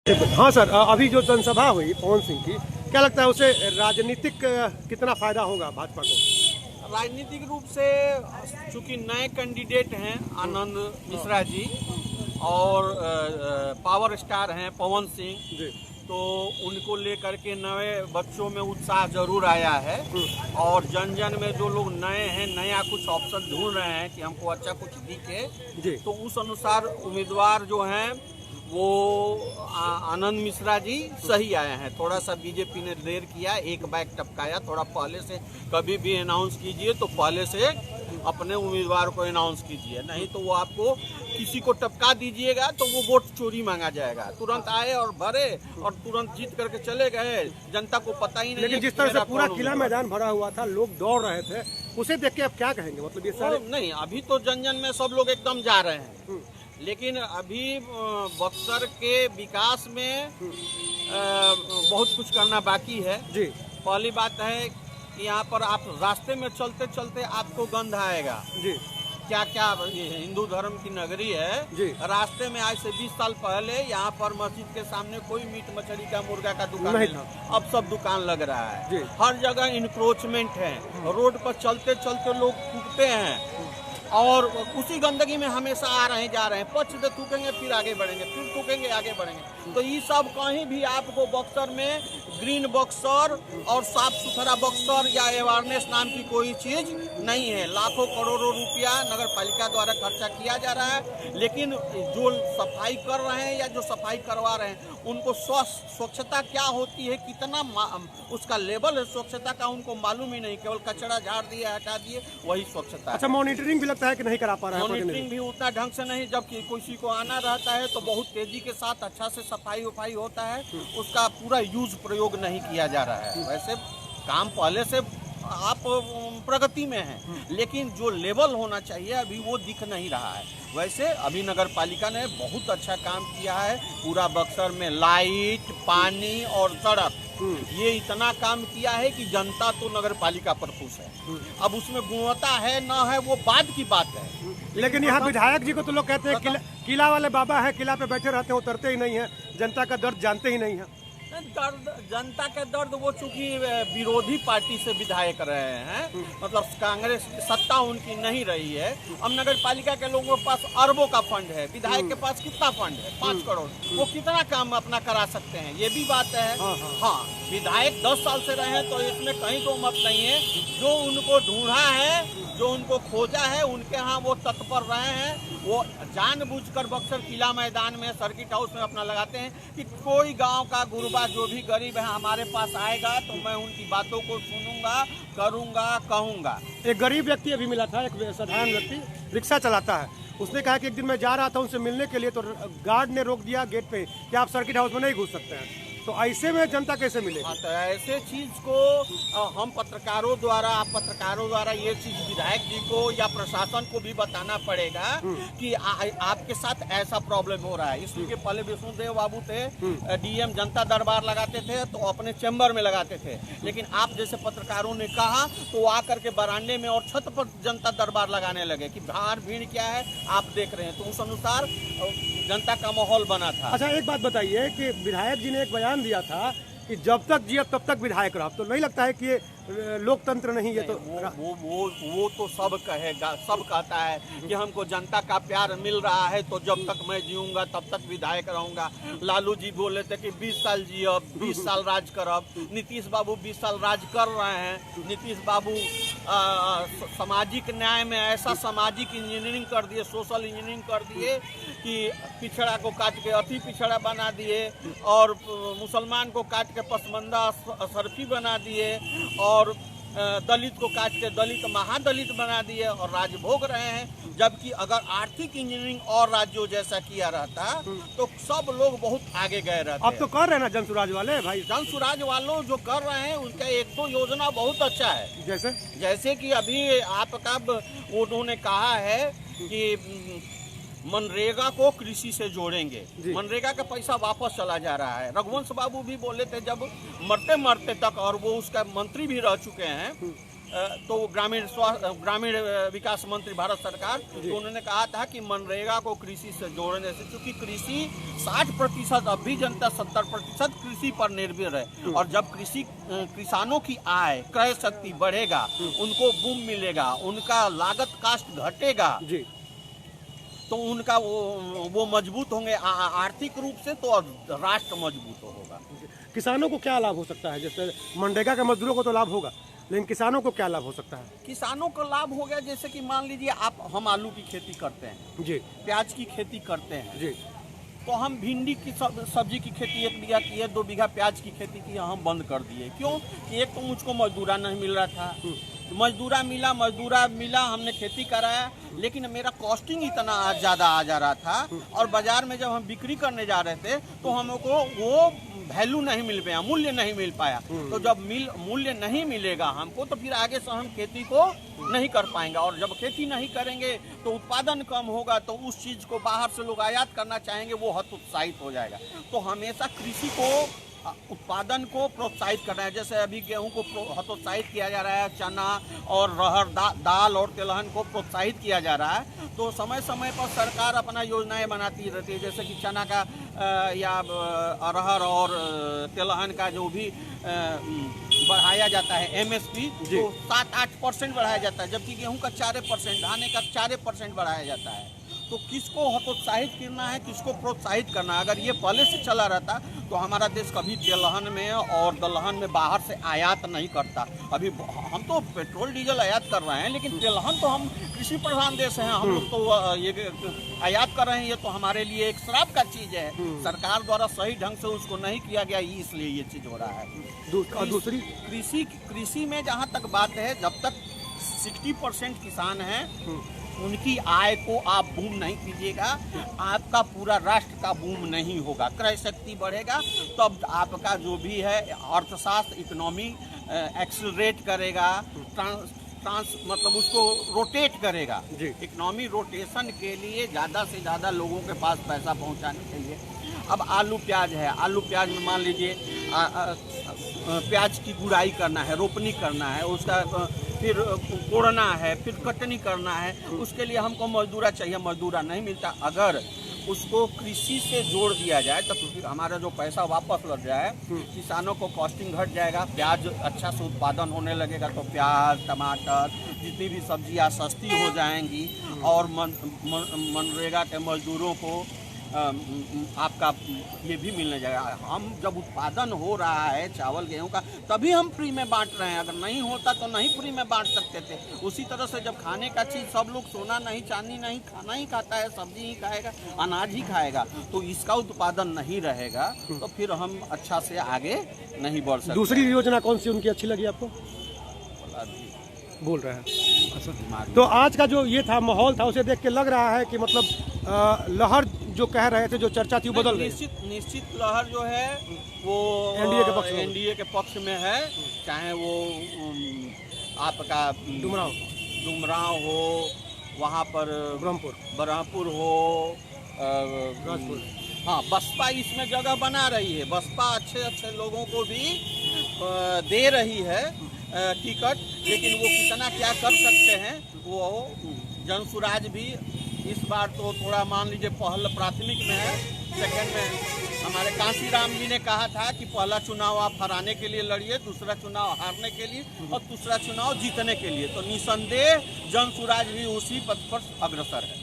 हाँ सर, अभी जो जनसभा हुई पवन सिंह की, क्या लगता है उसे राजनीतिक कितना फायदा होगा भाजपा को? राजनीतिक रूप से चूंकि नए कैंडिडेट हैं आनंद मिश्रा जी और पावर स्टार हैं पवन सिंह जी। तो उनको लेकर के नए बच्चों में उत्साह जरूर आया है और जन जन में जो लोग नए हैं नया कुछ ऑप्शन ढूंढ रहे हैं कि हमको अच्छा कुछ दिखे जी। तो उस अनुसार उम्मीदवार जो हैं वो आनंद मिश्रा जी सही आए हैं। थोड़ा सा बीजेपी ने देर किया, एक बैग टपकाया, थोड़ा पहले से कभी भी अनाउंस कीजिए तो पहले से अपने उम्मीदवार को अनाउंस कीजिए, नहीं तो वो आपको किसी को टपका दीजिएगा तो वो वोट चोरी मांगा जाएगा। तुरंत आए और भरे और तुरंत जीत करके चले गए, जनता को पता ही नहीं। लेकिन जिस तरह से पूरा किला मैदान भरा हुआ था, लोग दौड़ रहे थे, उसे देख के आप क्या कहेंगे? मतलब ये सारे नहीं, अभी तो जन जन में सब लोग एकदम जा रहे हैं, लेकिन अभी बक्सर के विकास में बहुत कुछ करना बाकी है जी। पहली बात है कि यहाँ पर आप रास्ते में चलते चलते आपको गंध आएगा। जी। क्या क्या ये हिंदू धर्म की नगरी है जी। रास्ते में आज से 20 साल पहले यहाँ पर मस्जिद के सामने कोई मीट मछली का मुर्गा का दुकान नहीं था, अब सब दुकान लग रहा है। जी। हर जगह इंक्रोचमेंट है, रोड पर चलते चलते लोग थूकते हैं और उसी गंदगी में हमेशा आ रहे हैं जा रहे हैं, पक्ष से थूकेंगे फिर आगे बढ़ेंगे, फिर थूकेंगे आगे बढ़ेंगे। तो ये सब कहीं भी आपको बक्सर में ग्रीन बक्सर और साफ सुथरा बक्सर या अवेयरनेस नाम की कोई चीज नहीं है। लाखों करोड़ों रुपया नगर पालिका द्वारा खर्चा किया जा रहा है, लेकिन जो सफाई कर रहे हैं या जो सफाई करवा रहे हैं उनको स्वच्छता क्या होती है, कितना उसका लेवल है स्वच्छता का उनको मालूम ही नहीं। केवल कचरा झाड़ दिए हटा दिए वही स्वच्छता है। अच्छा, मॉनिटरिंग भी लगता है कि नहीं करा पा रहा है? मॉनिटरिंग भी उतना ढंग से नहीं, जब किसी को आना रहता है तो बहुत तेजी के साथ अच्छा से सफाई उफाई होता है, उसका पूरा यूज प्रयोग नहीं किया जा रहा है। वैसे काम पहले से आप प्रगति में हैं, लेकिन जो लेवल होना चाहिए अभी वो दिख नहीं रहा है। वैसे अभी नगर पालिका ने बहुत अच्छा काम किया है, पूरा बक्सर में लाइट, पानी और सड़क, ये इतना काम किया है कि जनता तो नगर पालिका पर खुश है। अब उसमें गुणवत्ता है ना है वो बाद की बात है। लेकिन यहाँ विधायक जी को तो लोग कहते हैं किला वाले बाबा है, किला पे बैठे रहते हैं, उतरते ही नहीं है, जनता का दर्द जानते ही नहीं है। दर्द जनता का दर्द वो चूंकि विरोधी पार्टी से विधायक रहे हैं, मतलब कांग्रेस सत्ता उनकी नहीं रही है। अब नगर पालिका के लोगों के पास अरबों का फंड है, विधायक के पास कितना फंड है? 5 करोड़। वो कितना काम अपना करा सकते हैं, ये भी बात है। हाँ, विधायक 10 साल से रहे हैं तो इसमें कहीं दो मत नहीं है। जो उनको ढूंढा है, जो उनको खोजा है, उनके यहाँ वो तत्पर रहे हैं। वो जानबूझकर बक्सर किला मैदान में सर्किट हाउस में अपना लगाते हैं कि कोई गांव का गुरबा जो भी गरीब है हमारे पास आएगा तो मैं उनकी बातों को सुनूंगा, करूंगा, कहूंगा। एक गरीब व्यक्ति अभी मिला था, एक साधारण व्यक्ति रिक्शा चलाता है, उसने कहा कि एक दिन मैं जा रहा था उनसे मिलने के लिए तो गार्ड ने रोक दिया गेट पे कि आप सर्किट हाउस में नहीं घुस सकते हैं। तो ऐसे में जनता कैसे मिलेगी? हाँ, तो ऐसे चीज को हम पत्रकारों द्वारा, आप पत्रकारों द्वारा ये चीज विधायक जी को या प्रशासन को भी बताना पड़ेगा कि आपके साथ ऐसा प्रॉब्लम हो रहा है। इसलिए पहले विष्णुदेव बाबू थे, डीएम जनता दरबार लगाते थे तो अपने चैम्बर में लगाते थे, लेकिन आप जैसे पत्रकारों ने कहा तो आकर के बरामदे में और छत पर जनता दरबार लगाने लगे कि भार भीड़ क्या है आप देख रहे हैं। तो उस अनुसार जनता का माहौल बना था। अच्छा, एक बात बताइए कि विधायक जी ने एक बयान दिया था कि जब तक जिए तब तक विधायक रहा, तो नहीं लगता है कि ये लोकतंत्र नहीं? ये तो वो तो सब कहेगा, सब कहता है कि हमको जनता का प्यार मिल रहा है तो जब तक मैं जीऊंगा तब तक विधायक रहूंगा। लालू जी बोले थे कि 20 साल जियब, 20 साल राज करब। नीतीश बाबू 20 साल राज कर रहे हैं। नीतीश बाबू सामाजिक न्याय में ऐसा सामाजिक इंजीनियरिंग कर दिए, सोशल इंजीनियरिंग कर दिए कि पिछड़ा को काट के अति पिछड़ा बना दिए और मुसलमान को काट के पसमंदा सरफी बना दिए और दलित को काट के दलित महादलित बना दिए और राज भोग रहे हैं। जबकि अगर आर्थिक इंजीनियरिंग और राज्यों जैसा किया रहता तो सब लोग बहुत आगे गए रहते। अब तो कर रहे हैं ना जनसुराज वाले भाई? जनसुराज वालों जो कर रहे हैं उनका 1-2 योजना बहुत अच्छा है। जैसे कि अभी आपका उन्होंने कहा है कि मनरेगा को कृषि से जोड़ेंगे। मनरेगा का पैसा वापस चला जा रहा है। रघुवंश बाबू भी बोले थे जब मरते मरते तक, और वो उसका मंत्री भी रह चुके हैं, तो ग्रामीण विकास मंत्री भारत सरकार, तो उन्होंने कहा था कि मनरेगा को कृषि से जोड़ने से, क्योंकि कृषि 60% अब भी जनता 70% कृषि पर निर्भर है। और जब किसानों की आय क्रय शक्ति बढ़ेगा, उनको बूम मिलेगा, उनका लागत कास्ट घटेगा जी, तो उनका वो मजबूत होंगे आर्थिक रूप से, तो राष्ट्र मजबूत होगा। किसानों को क्या लाभ हो सकता है? जैसे मनरेगा के मजदूरों को तो लाभ होगा, लेकिन किसानों को क्या लाभ हो सकता है? किसानों को लाभ हो गया, जैसे कि मान लीजिए हम आलू की खेती करते हैं जी, प्याज की खेती करते हैं जी, तो हम भिंडी की सब्जी की खेती 1 बीघा की है, 2 बीघा प्याज की खेती की हम बंद कर दिए। क्यों कि एक तो मुझको मजदूरा नहीं मिल रहा था, मजदूरा मिला, हमने खेती कराया, लेकिन मेरा कॉस्टिंग इतना ज़्यादा आ जा रहा था, और बाजार में जब हम बिक्री करने जा रहे थे तो हमको वो वैल्यू नहीं मिल पाया, मूल्य नहीं मिल पाया। तो जब मूल्य नहीं मिलेगा हमको, तो फिर आगे से हम खेती को नहीं कर पाएंगे, और जब खेती नहीं करेंगे तो उत्पादन कम होगा, तो उस चीज़ को बाहर से लोग आयात करना चाहेंगे, वो हतोत्साहित हो जाएगा। तो हमेशा कृषि को, उत्पादन को प्रोत्साहित करना है। जैसे अभी गेहूं को हतोत्साहित किया जा रहा है, चना और रहर दाल और तिलहन को प्रोत्साहित किया जा रहा है। तो समय समय पर सरकार अपना योजनाएं बनाती रहती है, जैसे कि चना का या रहर और तिलहन का जो भी बढ़ाया जाता है MSP, तो 7-8% बढ़ाया जाता है, जबकि गेहूं का 4%, धाने का 4% बढ़ाया जाता है। तो किसको हतोत्साहित करना है, किसको प्रोत्साहित करना है? अगर ये पहले से चला रहता तो हमारा देश कभी तिलहन में और दलहन में बाहर से आयात नहीं करता। अभी हम तो पेट्रोल डीजल आयात कर रहे हैं, लेकिन तिलहन तो हम कृषि प्रधान देश हैं, हम लोग तो ये आयात कर रहे हैं। ये तो हमारे लिए एक श्राप का चीज है, सरकार द्वारा सही ढंग से उसको नहीं किया गया, इसलिए ये चीज हो रहा है। दूसरी कृषि में जहाँ तक बात है, जब तक 60% किसान हैं, उनकी आय को आप बूम नहीं कीजिएगा, आपका पूरा राष्ट्र का बूम नहीं होगा। क्रय शक्ति बढ़ेगा, तब आपका जो भी है अर्थशास्त्र, इकोनॉमी एक्सेलरेट करेगा, मतलब उसको रोटेट करेगा। इकोनॉमी रोटेशन के लिए ज़्यादा से ज़्यादा लोगों के पास पैसा पहुंचाने के लिए, अब आलू प्याज है, आलू प्याज में मान लीजिए प्याज की गुड़ाई करना है, रोपनी करना है, उसका फिर कोड़ना है, फिर कटनी करना है, उसके लिए हमको मजदूरा चाहिए, मजदूरा नहीं मिलता। अगर उसको कृषि से जोड़ दिया जाए तो फिर हमारा जो पैसा वापस लग जाए, किसानों को कॉस्टिंग घट जाएगा, प्याज अच्छा से उत्पादन होने लगेगा, तो प्याज, टमाटर, जितनी भी सब्जियां सस्ती हो जाएंगी, और मनरेगा के मजदूरों को आपका ये भी मिलने जाएगा। हम जब उत्पादन हो रहा है चावल गेहूं का, तभी हम फ्री में बांट रहे हैं। अगर नहीं होता तो नहीं फ्री में बांट सकते थे। उसी तरह से जब खाने का चीज़ सब लोग सोना नहीं, चांदी नहीं, खाना ही खाता है, सब्जी ही खाएगा, अनाज ही खाएगा, तो इसका उत्पादन नहीं रहेगा, तो फिर हम अच्छा से आगे नहीं बढ़ सकते। दूसरी योजना कौन सी उनकी अच्छी लगी आपको? बोल रहे हैं। तो आज का जो ये था माहौल था, उसे देख के लग रहा है कि मतलब लहर जो कह रहे थे, जो चर्चा थी, वो बदल रही है। निश्चित लहर जो है वो एनडीए के पक्ष में है, चाहे वो आपका डुमराव हो, वहाँ पर ब्रह्मपुर हो, राजपुर, हाँ, बसपा इसमें जगह बना रही है। बसपा अच्छे लोगों को भी दे रही है टिकट, लेकिन वो कितना क्या कर सकते हैं, वो जनसुराज भी इस बार तो थोड़ा मान लीजिए पहला प्राथमिक में है, सेकंड में हमारे कांशीराम जी ने कहा था कि पहला चुनाव आप हराने के लिए लड़िए, दूसरा चुनाव हारने के लिए, और तीसरा चुनाव जीतने के लिए। तो निसंदेह जनसुराज भी उसी पथ पर अग्रसर है।